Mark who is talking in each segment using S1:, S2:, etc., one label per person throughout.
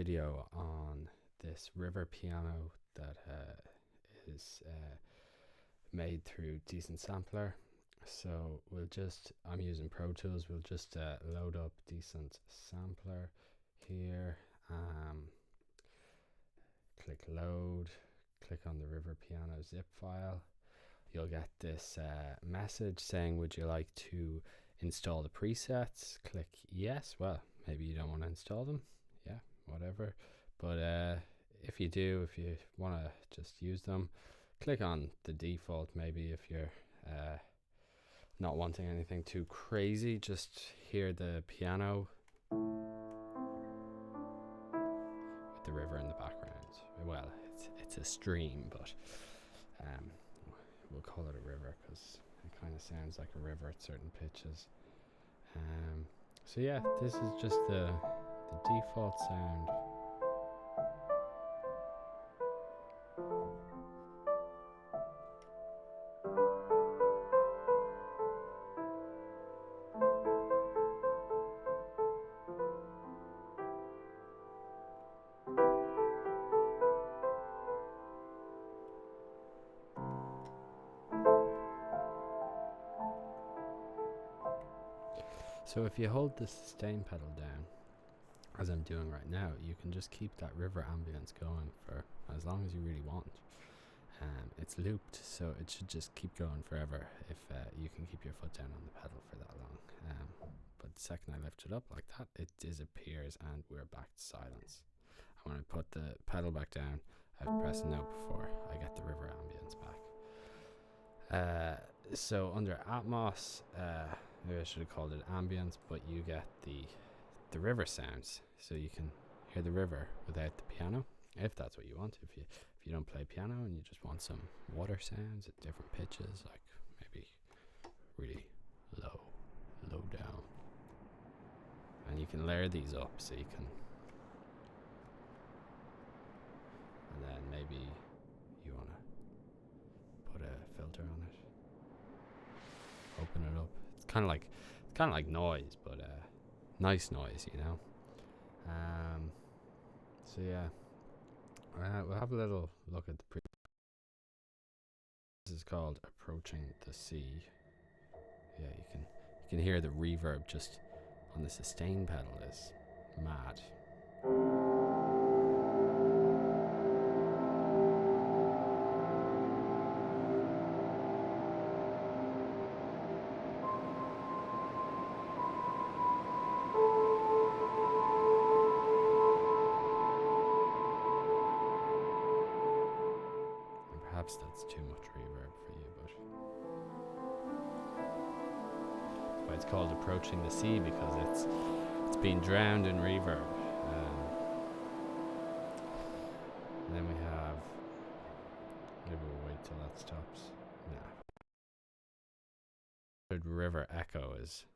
S1: video on this river piano that is made through Decent Sampler. So I'm using Pro Tools. We'll just load up Decent Sampler here. Click load, click on the river piano zip file. You'll get this message saying, would you like to install the presets? Click yes. Well, maybe you don't want to install them. Yeah, whatever. But if you want to just use them, click on the default. Maybe if you're not wanting anything too crazy, just hear the piano with the river in the background. Well, it's a stream, but we'll call it a river because it kind of sounds like a river at certain pitches. So yeah, this is just the default sound. So if you hold the sustain pedal down, as I'm doing right now, you can just keep that river ambience going for as long as you really want. It's looped, so it should just keep going forever if you can keep your foot down on the pedal for that long. But the second I lift it up like that, it disappears and we're back to silence. And when I put the pedal back down, I've pressed a note before, I get the river ambience back. So under Atmos, maybe I should have called it ambience, but you get the river sounds, so you can hear the river without the piano, if that's what you want. If you don't play piano and you just want some water sounds at different pitches, like maybe really low down, and you can layer these up, so you can, and then maybe you want to put a filter on it, open it up. It's kind of like noise, but nice noise, you know. So yeah, we'll have a little look at the This is called Approaching the Sea. Yeah, you can hear the reverb just on the sustain pedal is mad. Perhaps that's too much reverb for you, but that's why it's called Approaching the Sea, because it's been drowned in reverb. And then we have, maybe we'll wait till that stops. Nah. River echo is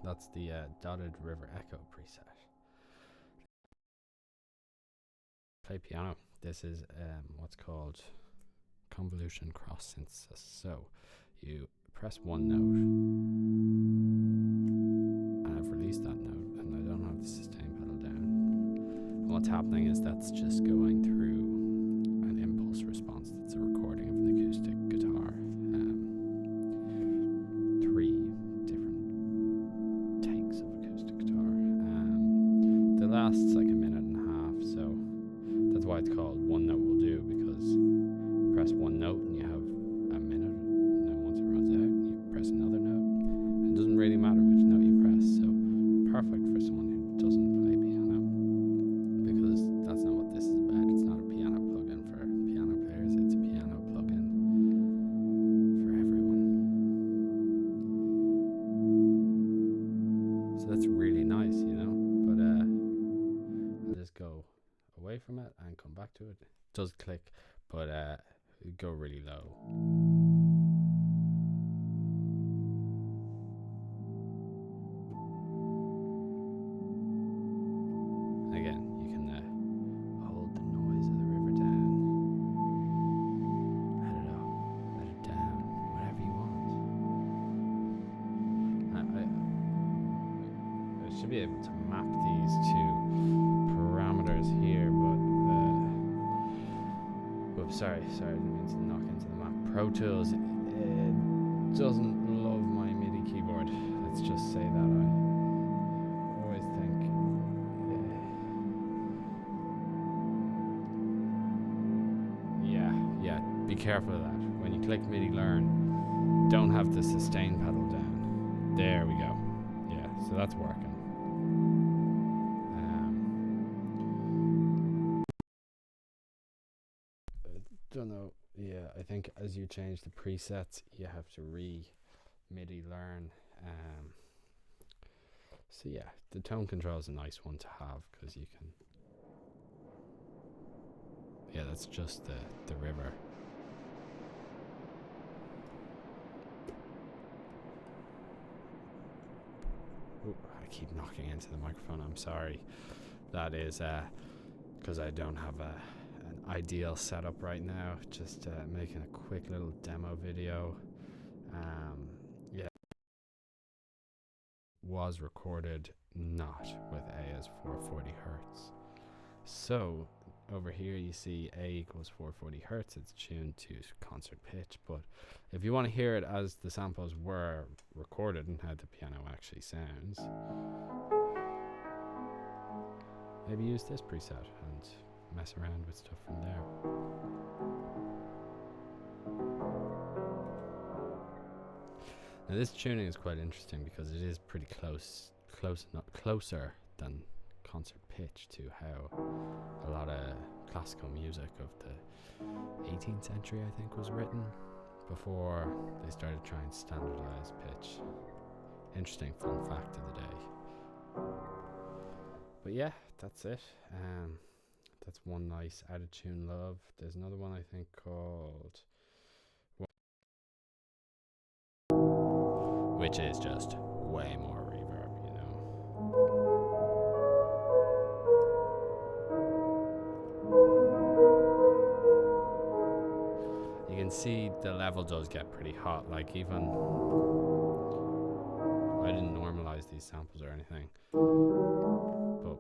S1: that's the dotted river echo preset. Play piano. This is what's called convolution cross synthesis. So you press one note, and I've released that note, and I don't have the sustain pedal down. And what's happening is that's just going through an impulse response. That's a recording of an acoustic guitar. Three different takes of acoustic guitar. They lasts like a minute and a half, so that's why it's called One Note Will Do, because you press one note and you have a minute, and then once it runs out, you press another note. It doesn't really matter which note you press, so perfect for someone who doesn't play piano, because that's not what this is about. It's not a piano plugin for piano players, it's a piano plugin for everyone. So that's really nice, you know, but I'll just go away from it and come back to it. It does click, but go really low. Again, you can hold the noise of the river down, let it up, let it down, whatever you want. I should be able to map these two parameters here, but whoops, sorry, I didn't mean to knock into the map. Pro Tools doesn't love my MIDI keyboard. Let's just say that. I always think yeah, be careful of that. When you click MIDI learn, don't have the sustain pedal down. There we go. Yeah, so that's working. Don't know. Yeah, I think as you change the presets, you have to MIDI learn. So yeah, the tone control is a nice one to have, because you can. Yeah, that's just the river. Ooh, I keep knocking into the microphone. I'm sorry. That is because I don't have an ideal setup right now. Just making a quick little demo video. Yeah, was recorded not with A as 440 hertz. So over here you see A equals 440 hertz. It's tuned to concert pitch, but if you want to hear it as the samples were recorded and how the piano actually sounds, maybe use this preset and mess around with stuff from there. Now this tuning is quite interesting because it is pretty closer than concert pitch to how a lot of classical music of the 18th century, I think, was written before they started trying to standardize pitch. Interesting fun fact of the day. But yeah, that's it. That's one nice out of tune love. There's another one I think called, which is just way more reverb, you know. You can see the level does get pretty hot. Like, even I didn't normalize these samples or anything, but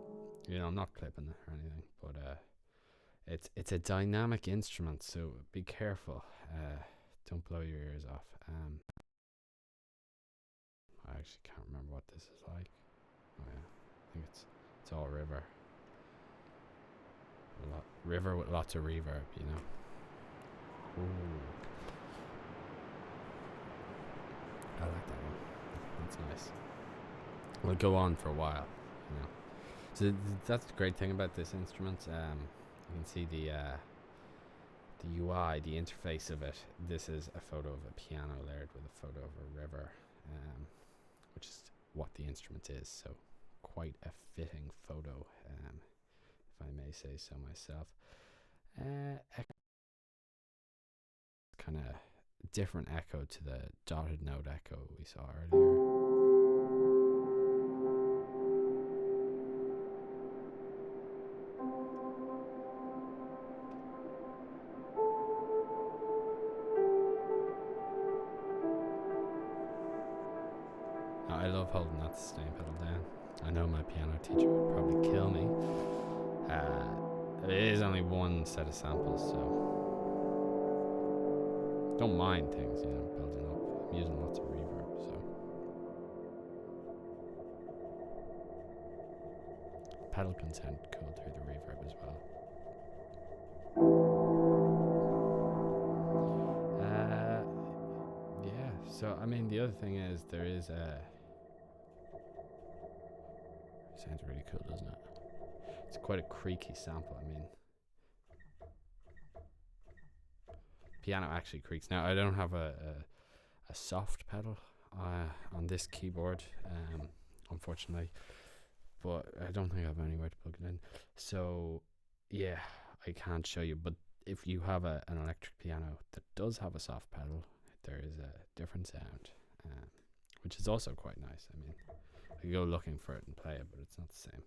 S1: you know, I'm not clipping it or anything, but it's a dynamic instrument, so be careful. Don't blow your ears off. I actually can't remember what this is like. Oh yeah, I think it's all river. River with lots of reverb, you know. Ooh, I like that one. That's nice. We'll go on for a while, you know. So that's the great thing about this instrument. You can see the UI, the interface of it. This is a photo of a piano layered with a photo of a river, which is what the instrument is. So quite a fitting photo, if I may say so myself. Kind of different echo to the dotted note echo we saw earlier. I love holding that sustain pedal down. I know my piano teacher would probably kill me. It is only one set of samples, so don't mind things, you know, building up. I'm using lots of reverb, so. Pedal can sound cool through the reverb as well. Yeah, so I mean, the other thing is there is a Sounds really cool, doesn't it? It's quite a creaky sample. I mean, piano actually creaks. Now I don't have a soft pedal on this keyboard, unfortunately, but I don't think I have anywhere to plug it in. So yeah, I can't show you. But if you have an electric piano that does have a soft pedal, there is a different sound, which is also quite nice. I mean, I could go looking for it and play it, but it's not the same.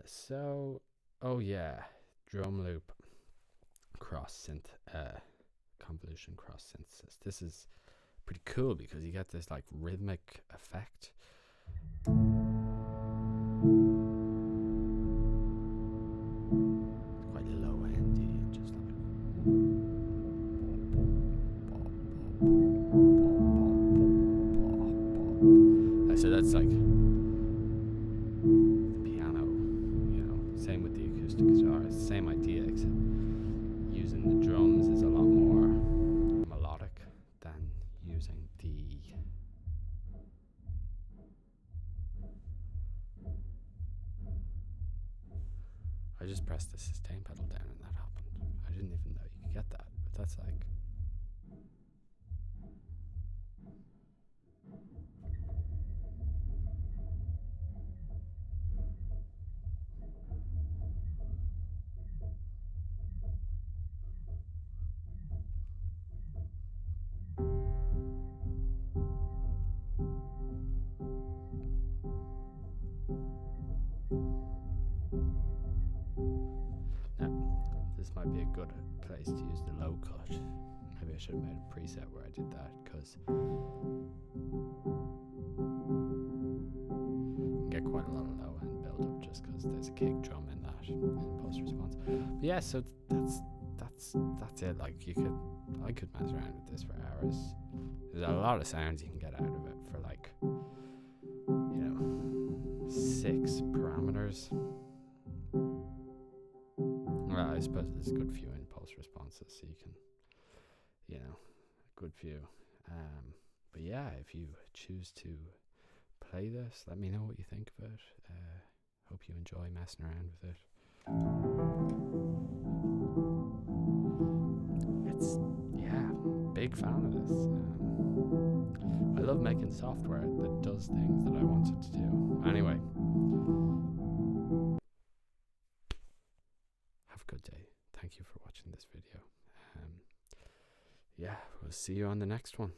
S1: So, oh yeah, drum loop cross synth, convolution cross synthesis. This is pretty cool because you get this like rhythmic effect. It's quite low endy and just like. So that's like the piano, you know, same with the acoustic guitar, same idea, except using the drums is a lot more melodic than using the I just pressed the sustain pedal down and that happened. I didn't even know you could get that, but that's like this might be a good place to use the low cut. Maybe I should have made a preset where I did that, because you can get quite a lot of low end build up just because there's a kick drum in that in post response. But yeah, so that's it. Like I could mess around with this for hours. There's a lot of sounds you can get out of it for like, you know, 6 parameters. Well, I suppose there's a good few impulse responses, so you can, you know, a good few. But yeah, if you choose to play this, let me know what you think of it. Hope you enjoy messing around with it. It's, yeah, big fan of this. I love making software that does things that I wanted to do. Anyway, have a good day. Thank you for watching this video. Yeah, we'll see you on the next one.